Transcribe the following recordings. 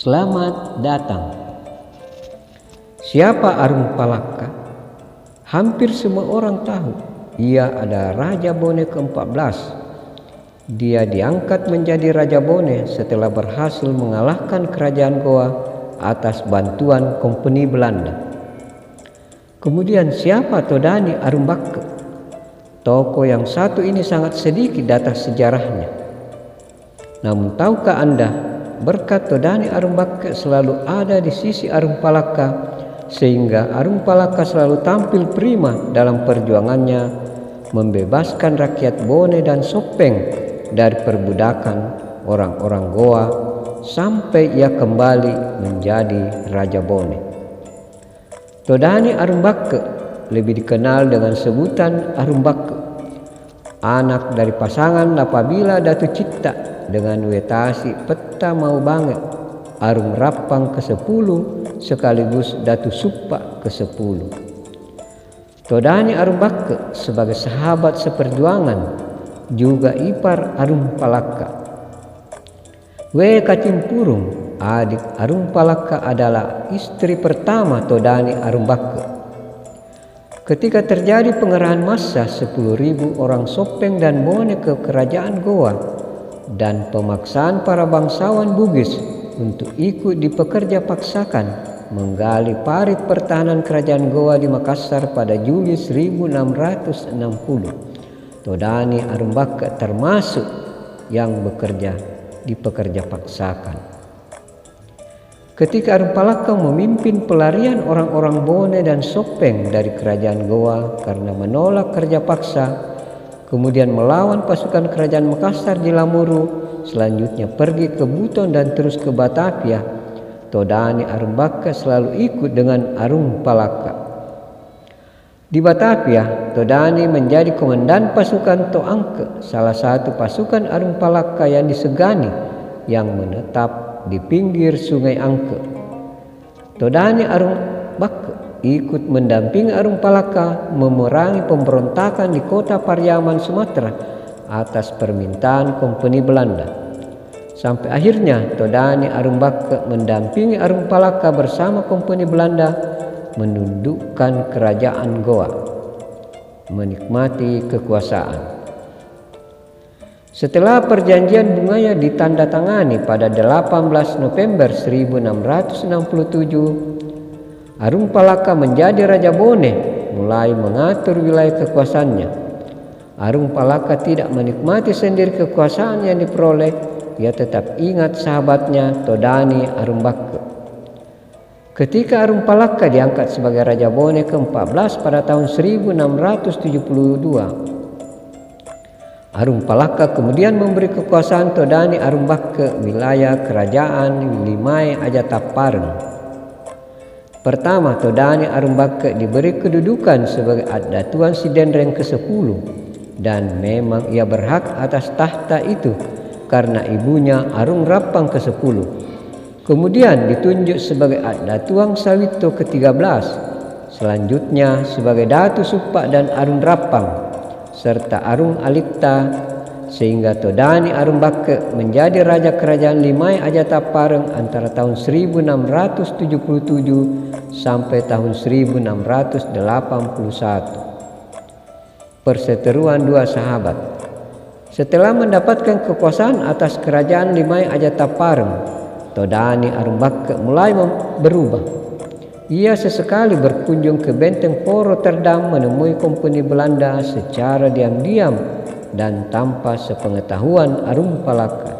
Selamat datang. Siapa Arung Palaka? Hampir semua orang tahu. Ia adalah Raja Bone ke-14. Dia diangkat menjadi Raja Bone setelah berhasil mengalahkan kerajaan Goa atas bantuan Kompeni Belanda. Kemudian siapa Todani Arumbakke? Tokoh yang satu ini sangat sedikit data sejarahnya. Namun tahukah Anda, berkat Todani Arumbakke selalu ada di sisi Arung Palaka, sehingga Arung Palaka selalu tampil prima dalam perjuangannya membebaskan rakyat Bone dan Sopeng dari perbudakan orang-orang Goa sampai ia kembali menjadi Raja Bone. Todani Arumbakke lebih dikenal dengan sebutan Arumbakke, anak dari pasangan Lapabila Datu Citta dengan Wetasi Peta Mau Bange Arung Rappang ke-10 sekaligus Datu Suppa ke-10. Todani Arumbakke sebagai sahabat seperjuangan juga ipar Arung Palaka. Katimpurung, adik Arung Palaka, adalah istri pertama Todani Arumbakke. Ketika terjadi pengerahan massa 10.000 orang Sopeng dan Bone ke kerajaan Goa dan pemaksaan para bangsawan Bugis untuk ikut dipekerja paksakan menggali parit pertahanan kerajaan Goa di Makassar pada Juli 1660, Todani Arumbakke termasuk yang bekerja dipekerja paksakan. Ketika Arung Palaka memimpin pelarian orang-orang Bone dan Sopeng dari kerajaan Goa karena menolak kerja paksa, kemudian melawan pasukan kerajaan Makassar di Lamuru, selanjutnya pergi ke Buton dan terus ke Batavia, Todani Arumbakke selalu ikut dengan Arung Palaka. Di Batavia, Todani menjadi komandan pasukan Toangke, salah satu pasukan Arung Palaka yang disegani yang menetap di pinggir Sungai Angke. Todani Arumbakke ikut mendampingi Arung Palaka memerangi pemberontakan di kota Pariaman, Sumatera atas permintaan Kompeni Belanda. Sampai akhirnya Todani Arumbakke mendampingi Arung Palaka bersama Kompeni Belanda menundukkan kerajaan Goa, menikmati kekuasaan. Setelah perjanjian Bungaya ditandatangani pada 18 November 1667, Arung Palaka menjadi Raja Bone, mulai mengatur wilayah kekuasaannya. Arung Palaka tidak menikmati sendiri kekuasaan yang diperoleh, ia tetap ingat sahabatnya Todani Arumbakke. Ketika Arung Palaka diangkat sebagai Raja Bone ke-14 pada tahun 1672, Arung Palaka kemudian memberi kekuasaan Todani Arumbakke wilayah kerajaan Limai Ajatapareng. Pertama, Todani Arumbakke diberi kedudukan sebagai Datuan Sidenreng ke-10 dan memang ia berhak atas tahta itu karena ibunya Arung Rappang ke-10. Kemudian ditunjuk sebagai Datuang Sawito ke-13, selanjutnya sebagai Datu Suppa dan Arung Rappang serta Arung Alitta, sehingga Todani Arumbakke menjadi Raja Kerajaan Limai Ajatapareng antara tahun 1677 sampai tahun 1681. Perseteruan dua sahabat. Setelah mendapatkan kekuasaan atas Kerajaan Limai Ajatapareng, Todani Arumbakke mulai berubah. Ia sesekali berkunjung ke benteng Port Rotterdam menemui Kompeni Belanda secara diam-diam dan tanpa sepengetahuan Arung Palaka.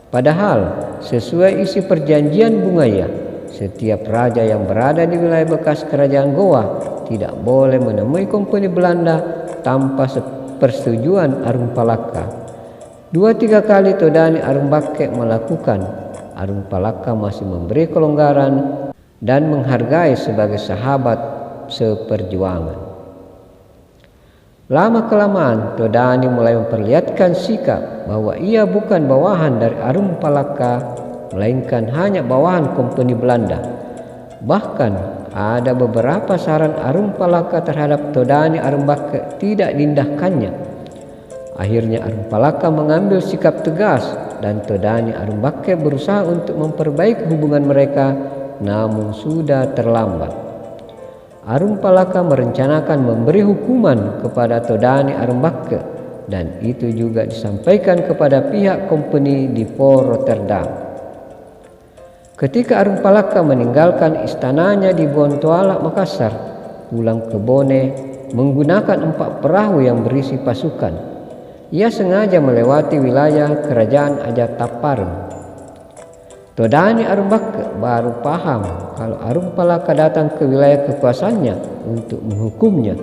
Padahal sesuai isi perjanjian Bungaya, setiap raja yang berada di wilayah bekas kerajaan Goa tidak boleh menemui Kompeni Belanda tanpa persetujuan Arung Palaka. 2-3 kali Todani Arumbakke melakukan, Arung Palaka masih memberi kelonggaran dan menghargai sebagai sahabat seperjuangan. Lama-kelamaan Todani mulai memperlihatkan sikap bahwa ia bukan bawahan dari Arung Palaka, melainkan hanya bawahan Kompeni Belanda. Bahkan ada beberapa saran Arung Palaka terhadap Todani Arumbakke tidak diindahkannya. Akhirnya Arung Palaka mengambil sikap tegas dan Todani Arumbake berusaha untuk memperbaiki hubungan mereka, namun sudah terlambat. Arumpalaka merencanakan memberi hukuman kepada Todani Arumbake, dan itu juga disampaikan kepada pihak company di Port Rotterdam. Ketika Arumpalaka meninggalkan istananya di Bontoala, Makassar, pulang ke Bone menggunakan 4 perahu yang berisi pasukan. Ia sengaja melewati wilayah kerajaan Aja Taparem. Todani Arumbake baru paham kalau Arumpalaka datang ke wilayah kekuasaannya untuk menghukumnya.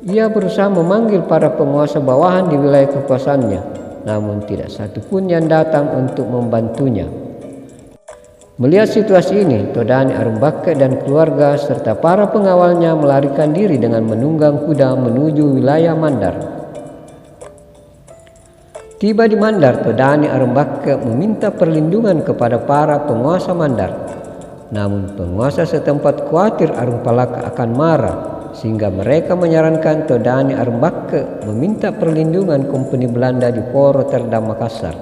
Ia berusaha memanggil para penguasa bawahan di wilayah kekuasaannya, namun tidak satupun yang datang untuk membantunya. Melihat situasi ini, Todani Arumbake dan keluarga serta para pengawalnya melarikan diri dengan menunggang kuda menuju wilayah Mandar. Tiba di Mandar, Todani Arumbake meminta perlindungan kepada para penguasa Mandar. Namun penguasa setempat khawatir Arumpalaka akan marah, sehingga mereka menyarankan Todani Arumbake meminta perlindungan company Belanda di Port Rotterdam, Makassar.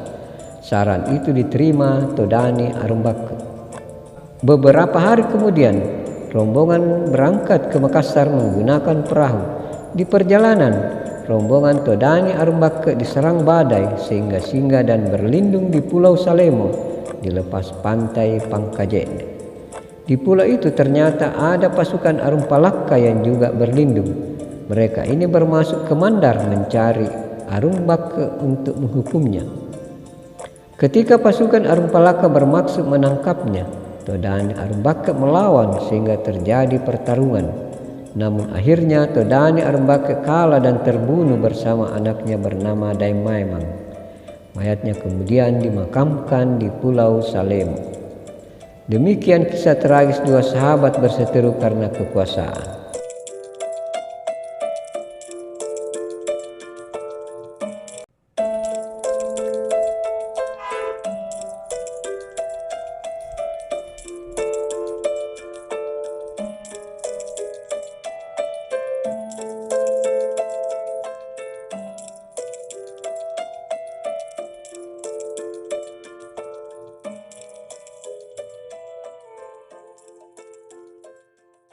Saran itu diterima Todani Arumbake. Beberapa hari kemudian, rombongan berangkat ke Makassar menggunakan perahu. Di perjalanan, rombongan Todani Arumbake diserang badai sehingga singgah dan berlindung di Pulau Salemo di lepas pantai Pangkajen. Di pulau itu ternyata ada pasukan Arumpalaka yang juga berlindung. Mereka ini bermasuk ke Mandar mencari Arumbake untuk menghukumnya. Ketika pasukan Arumpalaka bermaksud menangkapnya, Todani Arumbake melawan sehingga terjadi pertarungan. Namun akhirnya Todani Arumbake kalah dan terbunuh bersama anaknya bernama Daimaimang. Mayatnya kemudian dimakamkan di Pulau Salemo. Demikian kisah tragis 2 sahabat berseteru karena kekuasaan.